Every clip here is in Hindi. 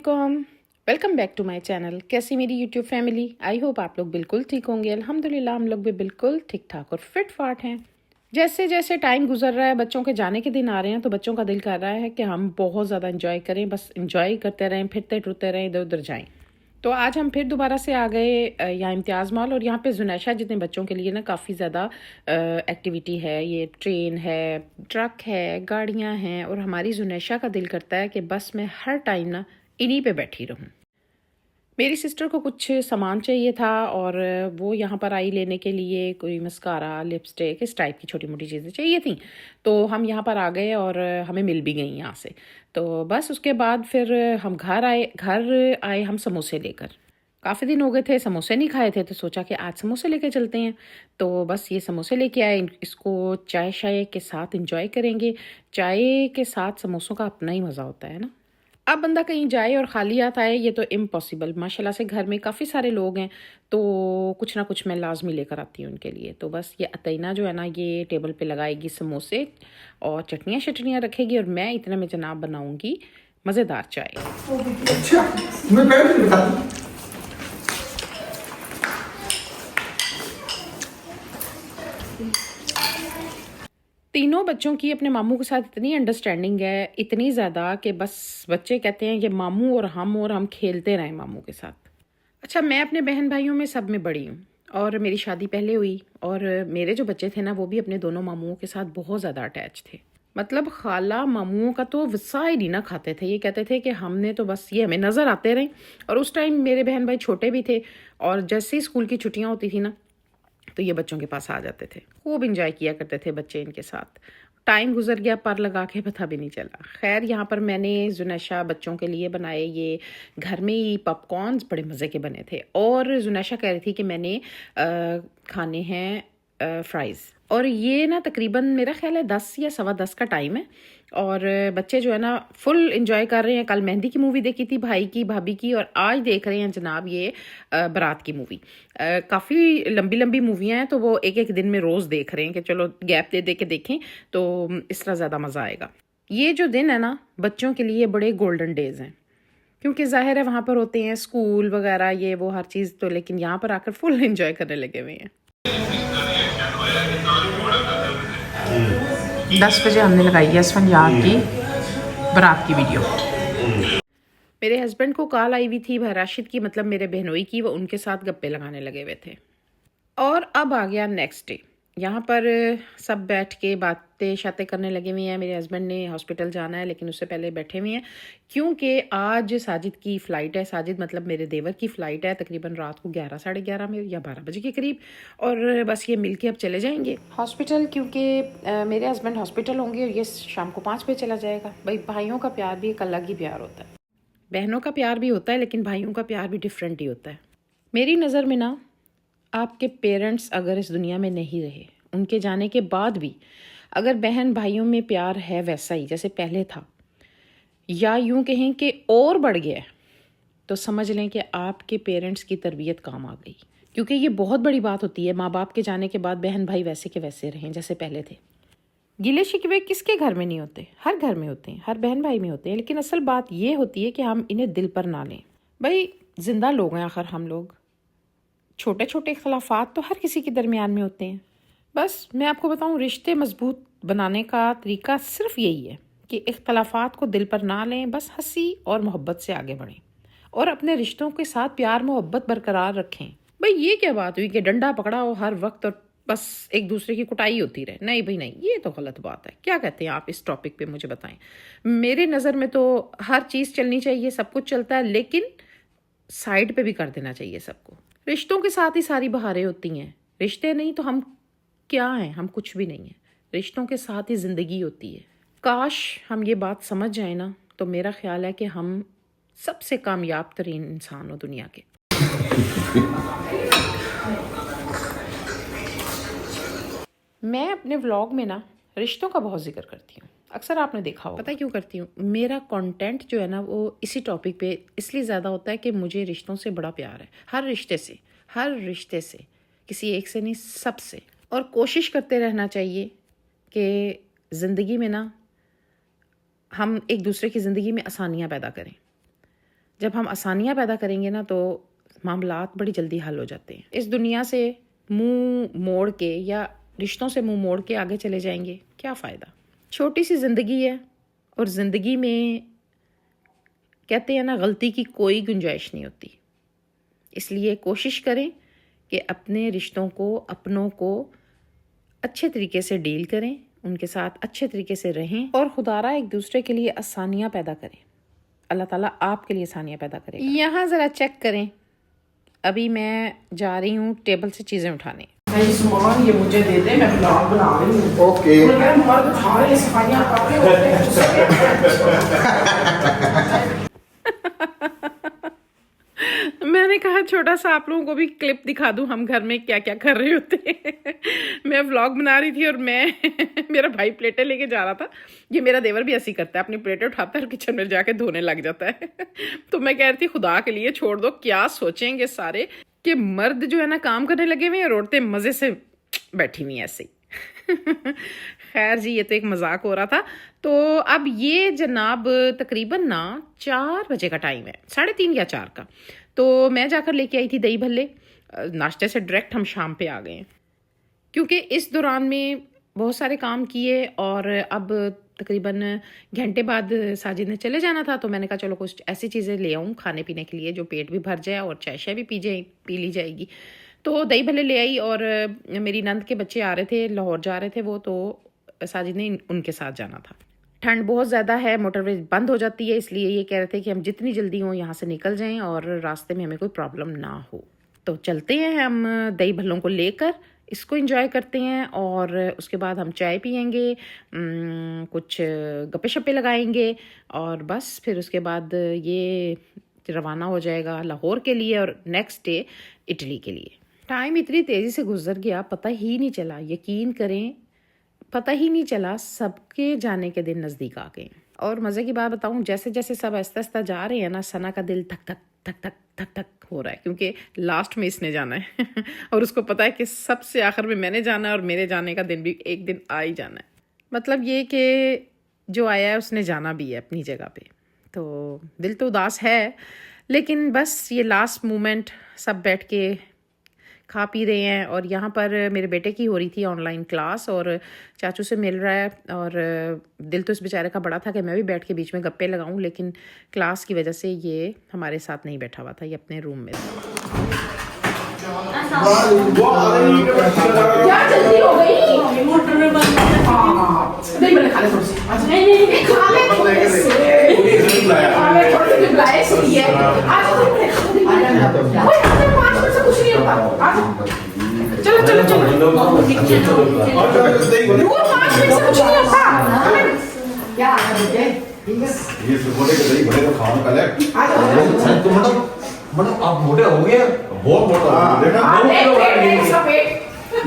वालेकुम, welcome back to my channel. कैसी मेरी यूट्यूब फैमिली? आई होप आप लोग बिल्कुल ठीक होंगे। अल्हम्दुलिल्लाह हम लोग भी बिल्कुल ठीक ठाक और फिट फाट हैं। जैसे जैसे टाइम गुजर रहा है, बच्चों के जाने के दिन आ रहे हैं, तो बच्चों का दिल कर रहा है कि हम बहुत ज़्यादा इंजॉय करें, बस इंजॉय करते रहें, फिरते टुरते रहें, इधर उधर जाएं। तो आज हम फिर दोबारा से आ गए यहाँ इम्तियाज़ मॉल, और यहाँ पे जुनैशा जितने बच्चों के लिए ना काफ़ी ज़्यादा एक्टिविटी है। ये ट्रेन है, ट्रक है, गाड़ियाँ हैं, और हमारी जुनैशा का दिल करता है कि बस मैं हर टाइम ना इन्हीं पे बैठी रहूं। मेरी सिस्टर को कुछ सामान चाहिए था, और वो यहाँ पर आई लेने के लिए। कोई मस्कारा, लिपस्टिक, इस टाइप की छोटी मोटी चीज़ें चाहिए थी। तो हम यहाँ पर आ गए और हमें मिल भी गई यहाँ से। तो बस उसके बाद फिर हम घर आए हम समोसे लेकर। काफ़ी दिन हो गए थे समोसे नहीं खाए थे, तो सोचा कि आज समोसे लेके चलते हैं। तो बस ये समोसे लेके आए, इसको चाय शाय के साथ इंजॉय करेंगे। चाय के साथ समोसों का अपना ही मज़ा होता है ना। अब बंदा कहीं जाए और खाली हाथ आए, ये तो इम्पॉसिबल। माशाल्लाह से घर में काफ़ी सारे लोग हैं, तो कुछ ना कुछ मैं लाजमी लेकर आती हूँ उनके लिए। तो बस ये अतैना जो है ना, ये टेबल पे लगाएगी समोसे और चटनियाँ शटनियाँ रखेगी, और मैं इतने में जनाब बनाऊँगी मज़ेदार चाय। अच्छा, मैं पहले नहीं बताती। तीनों बच्चों की अपने मामू के साथ इतनी अंडरस्टैंडिंग है, इतनी ज़्यादा कि बस बच्चे कहते हैं कि मामू और हम खेलते रहें मामू के साथ। अच्छा, मैं अपने बहन भाइयों में सब में बड़ी हूँ, और मेरी शादी पहले हुई, और मेरे जो बच्चे थे ना, वो भी अपने दोनों मामुओं के साथ बहुत ज़्यादा अटैच थे। मतलब खाला मामुओं का तो विस्सा ही नहीं ना खाते थे। ये कहते थे कि हमने तो बस ये हमें नज़र आते रहे। और उस टाइम मेरे बहन भाई छोटे भी थे, और जैसे ही स्कूल की छुट्टियां होती थी ना, तो ये बच्चों के पास आ जाते थे। खूब इंजॉय किया करते थे बच्चे इनके साथ। टाइम गुजर गया, पर लगा के पता भी नहीं चला। खैर, यहाँ पर मैंने जुनैशा बच्चों के लिए बनाए ये घर में ही पॉपकॉर्न्स, बड़े मज़े के बने थे। और जुनैशा कह रही थी कि मैंने खाने हैं फ्राइज़। और ये ना तकरीबन मेरा ख्याल है 10 या सवा 10 का टाइम है, और बच्चे जो है ना फुल इंजॉय कर रहे हैं। कल मेहंदी की मूवी देखी थी भाई की, भाभी की, और आज देख रहे हैं जनाब ये बारात की मूवी। काफ़ी लंबी लंबी मूवियाँ हैं, तो वो एक एक दिन में रोज़ देख रहे हैं कि चलो गैप दे दे के देखें, तो इस तरह ज़्यादा मज़ा आएगा। ये जो दिन है ना, बच्चों के लिए बड़े गोल्डन डेज हैं, क्योंकि जाहिर है वहाँ पर होते हैं स्कूल वगैरह, ये वो हर चीज़, तो लेकिन यहाँ पर आकर फुल इंजॉय करने लगे हुए हैं। 10 बजे हमने लगाई है यशवंत यार की बारात की वीडियो। मेरे हस्बैंड को कॉल आई हुई थी राशिद की, मतलब मेरे बहनोई की। वो उनके साथ गप्पे लगाने लगे हुए थे। और अब आ गया नेक्स्ट डे। यहाँ पर सब बैठ के बातें शातें करने लगे हुए हैं। मेरे हस्बैंड ने हॉस्पिटल जाना है, लेकिन उससे पहले बैठे हुए हैं, क्योंकि आज साजिद की फ़्लाइट है। साजिद मतलब मेरे देवर की फ़्लाइट है, तकरीबन रात को 11 साढ़े 11 में या 12 बजे के करीब। और बस ये मिल के अब चले जाएंगे हॉस्पिटल, क्योंकि मेरे हस्बैंड हॉस्पिटल होंगे, और ये शाम को 5 बजे चला जाएगा। भाई, भाइयों का प्यार भी एक अलग ही प्यार होता है। बहनों का प्यार भी होता है, लेकिन भाइयों का प्यार भी डिफरेंट ही होता है। मेरी नज़र में ना, आपके पेरेंट्स अगर इस दुनिया में नहीं रहे, उनके जाने के बाद भी अगर बहन भाइयों में प्यार है वैसा ही जैसे पहले था, या यूं कहें कि और बढ़ गया है, तो समझ लें कि आपके पेरेंट्स की तरबियत काम आ गई। क्योंकि ये बहुत बड़ी बात होती है, माँ बाप के जाने के बाद बहन भाई वैसे के वैसे रहें जैसे पहले थे। गिले शिकवे किसके घर में नहीं होते? हर घर में होते हैं, हर बहन भाई में होते हैं। लेकिन असल बात ये होती है कि हम इन्हें दिल पर ना लें। भाई, जिंदा लोग हैं आखिर हम लोग। छोटे छोटे इख्तलाफात तो हर किसी के दरमियान में होते हैं। बस मैं आपको बताऊं, रिश्ते मजबूत बनाने का तरीका सिर्फ यही है कि इख्तलाफात को दिल पर ना लें, बस हंसी और मोहब्बत से आगे बढ़ें, और अपने रिश्तों के साथ प्यार मोहब्बत बरकरार रखें। भाई, ये क्या बात हुई कि डंडा पकड़ा हो हर वक्त और बस एक दूसरे की कुटाई होती रहे? नहीं भाई नहीं, ये तो गलत बात है। क्या कहते हैं आप इस टॉपिक पे, मुझे बताएं। मेरे नज़र में तो हर चीज़ चलनी चाहिए, सब कुछ चलता है, लेकिन साइड पे भी कर देना चाहिए सबको। रिश्तों के साथ ही सारी बहारें होती हैं। रिश्ते नहीं तो हम क्या हैं? हम कुछ भी नहीं है। रिश्तों के साथ ही ज़िंदगी होती है। काश हम ये बात समझ जाए ना, तो मेरा ख्याल है कि हम सबसे कामयाब तरीन इंसान हो दुनिया के। मैं अपने व्लॉग में ना रिश्तों का बहुत जिक्र करती हूँ। अक्सर आपने देखा होगा। पता है क्यों करती हूँ? मेरा कंटेंट जो है ना, वो इसी टॉपिक पे इसलिए ज़्यादा होता है कि मुझे रिश्तों से बड़ा प्यार है। हर रिश्ते से, किसी एक से नहीं, सबसे। और कोशिश करते रहना चाहिए कि ज़िंदगी में ना हम एक दूसरे की ज़िंदगी में आसानियाँ पैदा करें। जब हम आसानियाँ पैदा करेंगे ना तो मामलात बड़ी जल्दी हल हो जाते हैं। इस दुनिया से मुंह मोड़ के या रिश्तों से मुंह मोड़ के आगे चले जाएंगे, क्या फ़ायदा। छोटी सी ज़िंदगी है और ज़िंदगी में कहते हैं ना, गलती की कोई गुंजाइश नहीं होती। इसलिए कोशिश करें कि अपने रिश्तों को, अपनों को अच्छे तरीके से डील करें, उनके साथ अच्छे तरीके से रहें और खुदारा एक दूसरे के लिए आसानियाँ पैदा करें। अल्लाह ताला आपके लिए आसानियाँ पैदा करेगा। यहाँ ज़रा चेक करें, अभी मैं जा रही हूँ टेबल से चीज़ें उठाने। नहीं सामान ये मुझे दे दे, मैं ब्लॉग बना रही हूँ। ओके। मर्द उठा रहे हैं, सफाइयाँ कर रहे होते हैं। मैंने कहा छोटा सा आप लोगों को भी क्लिप दिखा दूं हम घर में क्या क्या कर रहे होते हैं। मैं व्लॉग बना रही थी और मेरा भाई प्लेटें लेके जा रहा था। ये मेरा देवर भी ऐसी करता है, अपनी प्लेटें उठाता है और किचन में जाके धोने लग जाता है। तो मैं कह रही थी खुदा के लिए छोड़ दो, क्या सोचेंगे सारे कि मर्द जो है ना काम करने लगे हुए हैं और औरतें मज़े से बैठी हुई ऐसे ही। खैर जी, ये तो एक मजाक हो रहा था। तो अब ये जनाब तकरीबन ना 4 बजे का टाइम है, 3:30 या 4 का। तो मैं जाकर लेके आई थी दही भल्ले। नाश्ते से डायरेक्ट हम शाम पे आ गए हैं, क्योंकि इस दौरान में बहुत सारे काम किए और अब तकरीबन घंटे बाद साजिद ने चले जाना था। तो मैंने कहा चलो कुछ ऐसी चीज़ें ले आऊँ खाने पीने के लिए जो पेट भी भर जाए और चाय शाय भी पी ली जाएगी। तो दही भल्ले ले आई और मेरी नंद के बच्चे आ रहे थे, लाहौर जा रहे थे वो, तो साजिद ने उनके साथ जाना था। ठंड बहुत ज़्यादा है, मोटरवे बंद हो जाती है, इसलिए ये कह रहे थे कि हम जितनी जल्दी हो यहाँ से निकल जाएं और रास्ते में हमें कोई प्रॉब्लम ना हो। तो चलते हैं हम दही भल्लों को लेकर, इसको एंजॉय करते हैं और उसके बाद हम चाय पियेंगे, कुछ गप्पे शप्पे लगाएंगे और बस फिर उसके बाद ये रवाना हो जाएगा लाहौर के लिए और नेक्स्ट डे इटली के लिए। टाइम इतनी तेज़ी से गुजर गया, पता ही नहीं चला, यकीन करें पता ही नहीं चला, सबके जाने के दिन नज़दीक आ गए। और मज़े की बात बताऊं, जैसे जैसे सब आहिस्ता आहिस्ता जा रहे हैं ना, सना का दिल धक धक धक धक धक धक हो रहा है, क्योंकि लास्ट में इसने जाना है और उसको पता है कि सबसे आखिर में मैंने जाना है और मेरे जाने का दिन भी एक दिन आ ही जाना है। मतलब ये कि जो आया है उसने जाना भी है अपनी जगह पे। तो दिल तो उदास है, लेकिन बस ये लास्ट मोमेंट सब बैठ के खा पी रहे हैं। और यहाँ पर मेरे बेटे की हो रही थी ऑनलाइन क्लास और चाचू से मिल रहा है और दिल तो इस बेचारे का बड़ा था कि मैं भी बैठ के बीच में गप्पे लगाऊं, लेकिन क्लास की वजह से ये हमारे साथ नहीं बैठा हुआ था, ये अपने रूम में था। क्या जल्दी हो गई? मोटर में बंद है। नहीं मैंने खा ले थोड़ी सी। नहीं खा ले थोड़ी सी। खा ले थोड़ी सी, बुलाए इसलिए। आज तो मैंने खा ली। कोई हमें 5 मिनट से कुछ नहीं होता। आज चलो चलो चलो। वो 5 मिनट से कुछ नहीं होता। क्या करते? ये मोटे के दही बड़े को खाना कलेक्ट आज मतलब आप मोटे हो गए, बहुत मोटा हो गया। देखा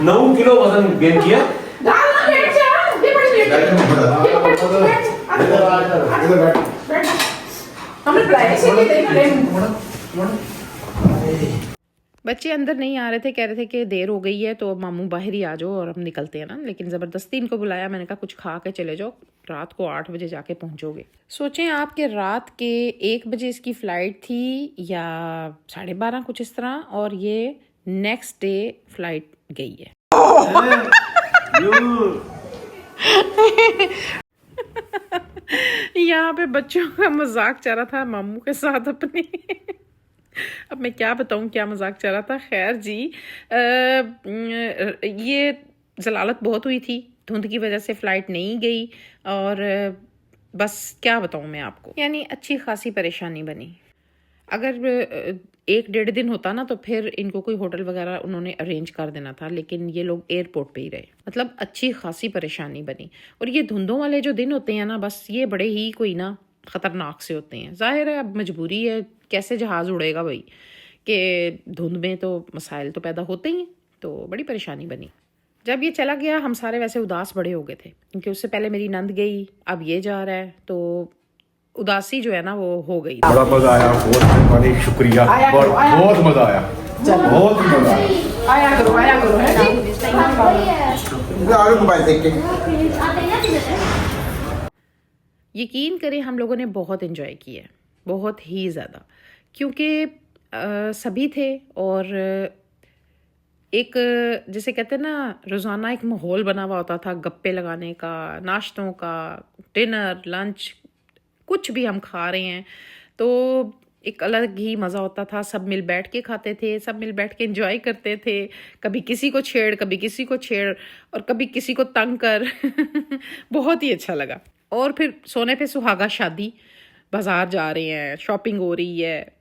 9 किलो वजन गेन किया। डालना बैठ जा, ये बड़ी लेट है। इधर बैठ। हमने बुलाया से नहीं देख ले। बच्चे अंदर नहीं आ रहे थे, कह रहे थे कि देर हो गई है तो मामू बाहर ही आ जाओ और हम निकलते हैं ना, लेकिन ज़बरदस्ती इनको बुलाया। मैंने कहा कुछ खा के चले जाओ, रात को 8 बजे जाके पहुंचोगे। सोचें आप कि रात के 1 बजे इसकी फ़्लाइट थी या 12:30 कुछ इस तरह, और ये नेक्स्ट डे फ्लाइट गई है। यहाँ पे बच्चों का मजाक चल रहा था मामू के साथ अपने। अब मैं क्या बताऊँ क्या मजाक चल रहा था। खैर जी, ये जलालत बहुत हुई थी, धुंध की वजह से फ़्लाइट नहीं गई और बस क्या बताऊँ मैं आपको, यानी अच्छी खासी परेशानी बनी। अगर 1-1.5 दिन होता ना तो फिर इनको कोई होटल वगैरह उन्होंने अरेंज कर देना था, लेकिन ये लोग एयरपोर्ट पे ही रहे। मतलब अच्छी खासी परेशानी बनी। और ये धुंधों वाले जो दिन होते हैं ना, बस ये बड़े ही कोई ना ख़तरनाक से होते हैं। जाहिर है अब मजबूरी है, कैसे जहाज़ उड़ेगा भाई, कि धुंध में तो मसाइल तो पैदा होते ही हैं। तो बड़ी परेशानी बनी। जब ये चला गया हम सारे वैसे उदास बड़े हो गए थे, क्योंकि उससे पहले मेरी नंद गई, अब ये जा रहा है, तो उदासी जो है ना वो हो गई। बड़ा मजा आया, बहुत शुक्रिया, बहुत मजा आया, बहुत मजा आया। आया करो यकीन करें हम लोगों ने बहुत एंजॉय किया है, बहुत ही ज़्यादा। क्योंकि सभी थे और एक जैसे कहते हैं ना, रोज़ाना एक माहौल बना हुआ होता था गप्पे लगाने का, नाश्तों का, डिनर लंच कुछ भी हम खा रहे हैं तो एक अलग ही मज़ा होता था। सब मिल बैठ के खाते थे, सब मिल बैठ के एंजॉय करते थे, कभी किसी को छेड़ कभी किसी को छेड़ और कभी किसी को तंग कर बहुत ही अच्छा लगा। और फिर सोने पे सुहागा शादी, बाज़ार जा रहे हैं, शॉपिंग हो रही है,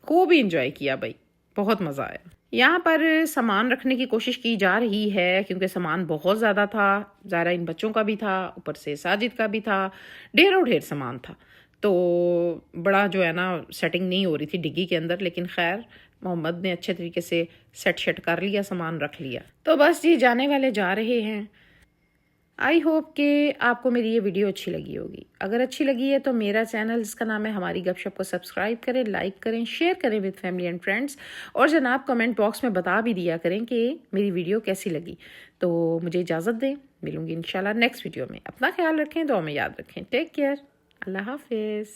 खूब ही इंजॉय किया भाई, बहुत मज़ा आया। यहाँ पर सामान रखने की कोशिश की जा रही है क्योंकि सामान बहुत ज़्यादा था, ज़ारा इन बच्चों का भी था, ऊपर से साजिद का भी था, ढेरों ढेर सामान था। तो बड़ा जो है ना सेटिंग नहीं हो रही थी डिग्गी के अंदर, लेकिन खैर मोहम्मद ने अच्छे तरीके से सेट कर लिया, सामान रख लिया। तो बस जी जाने वाले जा रहे हैं। आई होप कि आपको मेरी ये वीडियो अच्छी लगी होगी। अगर अच्छी लगी है तो मेरा चैनल जिसका नाम है हमारी गपशप को सब्सक्राइब करें, लाइक करें, शेयर करें विद फैमिली एंड फ्रेंड्स, और जनाब कमेंट बॉक्स में बता भी दिया करें कि मेरी वीडियो कैसी लगी। तो मुझे इजाज़त दें, मिलूंगी इंशाल्लाह नेक्स्ट वीडियो में। अपना ख्याल रखें, दुआ में याद रखें। टेक केयर, अल्लाह हाफिज़।